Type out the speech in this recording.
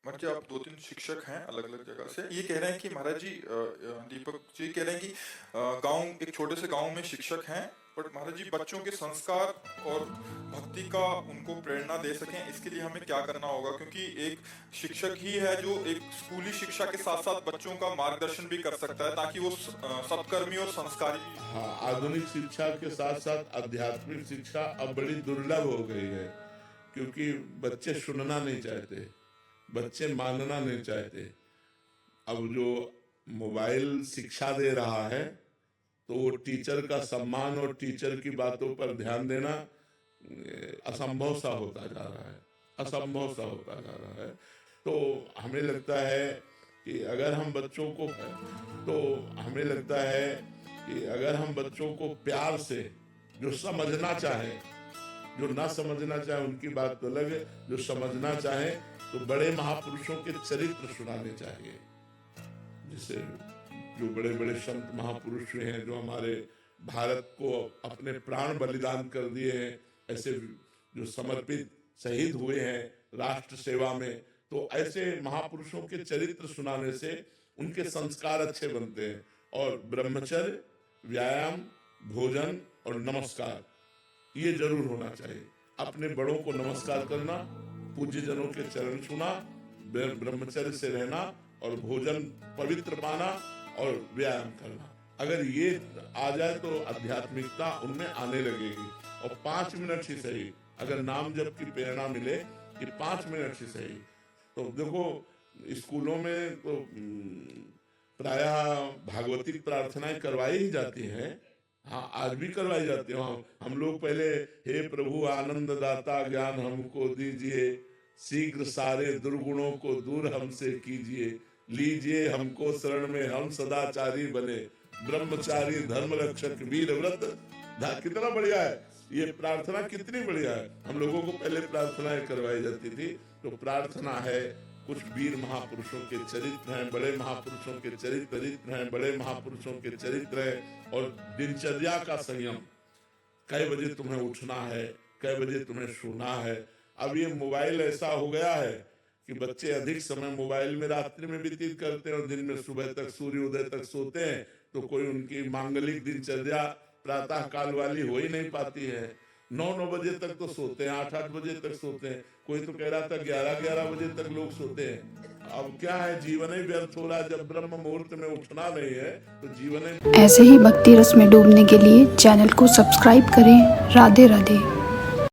मतलब जी आप 2-3 शिक्षक हैं अलग-अलग जगह से। ये कह रहे हैं कि महाराज जी दीपक जी कह रहे हैं कि गाँव एक छोटे से गाँव में शिक्षक हैं, बट महाराज जी बच्चों के संस्कार और भक्ति का उनको प्रेरणा दे सकें, इसके लिए हमें क्या करना होगा? क्योंकि एक शिक्षक ही है जो एक स्कूली शिक्षा के साथ-साथ बच्चों का मार्गदर्शन भी कर सकता है ताकि वो सत्कर्मी और संस्कारी भी हो। हाँ, आधुनिक शिक्षा के साथ साथ आध्यात्मिक शिक्षा अब बड़ी दुर्लभ हो गई है, क्योंकि बच्चे सुनना नहीं चाहते, बच्चे मानना नहीं चाहते। अब जो मोबाइल शिक्षा दे रहा है, तो वो टीचर का सम्मान और टीचर की बातों पर ध्यान देना असंभव सा होता जा रहा है, असंभव सा होता जा रहा है। तो हमें लगता है कि अगर हम बच्चों को प्यार से, जो समझना चाहे, जो ना समझना चाहे उनकी बात तो अलग है, जो समझना चाहे तो बड़े महापुरुषों के चरित्र सुनाने चाहिए। जैसे जो बड़े बड़े संत महापुरुष हुए हैं, जो हमारे भारत को अपने प्राण बलिदान कर दिए हैं, ऐसे जो समर्पित शहीद हुए हैं राष्ट्र सेवा में, तो ऐसे महापुरुषों के चरित्र सुनाने से उनके संस्कार अच्छे बनते हैं। और ब्रह्मचर्य, व्यायाम, भोजन और नमस्कार ये जरूर होना चाहिए। अपने बड़ों को नमस्कार करना, पूज्य जनों के चरण छूना, ब्रह्मचर्य से रहना और भोजन पवित्र पाना और व्यायाम करना। अगर ये आ जाए तो आध्यात्मिकता उनमें आने लगेगी। और 5 मिनट ही सही, अगर नाम जप की प्रेरणा मिले कि 5 मिनट ही सही। तो देखो स्कूलों में तो प्रायः भागवतिक प्रार्थनाएं करवाई ही जाती हैं। हाँ, आज भी करवाई जाती है। हम लोग पहले हे प्रभु आनंद दाता ज्ञान हमको दीजिए, शीघ्र सारे दुर्गुणों को दूर हमसे कीजिए, लीजिए हमको शरण में हम सदाचारी बने, ब्रह्मचारी धर्म रक्षक वीर व्रत। कितना बढ़िया है ये प्रार्थना, कितनी बढ़िया है। हम लोगों को पहले प्रार्थनाएं करवाई जाती थी। तो प्रार्थना है, कुछ वीर महापुरुषों के चरित्र हैं, बड़े महापुरुषों के चरित्र हैं, बड़े महापुरुषों के चरित्र हैं। और दिनचर्या का संयम, कई बजे तुम्हें उठना है, कई बजे तुम्हें सोना है। अब ये मोबाइल ऐसा हो गया है कि बच्चे अधिक समय मोबाइल में रात्रि में व्यतीत करते हैं और दिन में सुबह तक, सूर्योदय तक सोते हैं। तो कोई उनकी मांगलिक दिनचर्या प्रातः काल वाली हो ही नहीं पाती है। 9-9 बजे तक तो सोते हैं, 8-8 बजे तक सोते हैं। कोई तो कह रहा था 11-11 बजे तक लोग सोते हैं। अब क्या है, जीवन ही व्यर्थ हो रहा है। जब ब्रह्म मुहूर्त में उठना नहीं है तो जीवन ही। ऐसे ही भक्ति रस में डूबने के लिए चैनल को सब्सक्राइब करें। राधे राधे।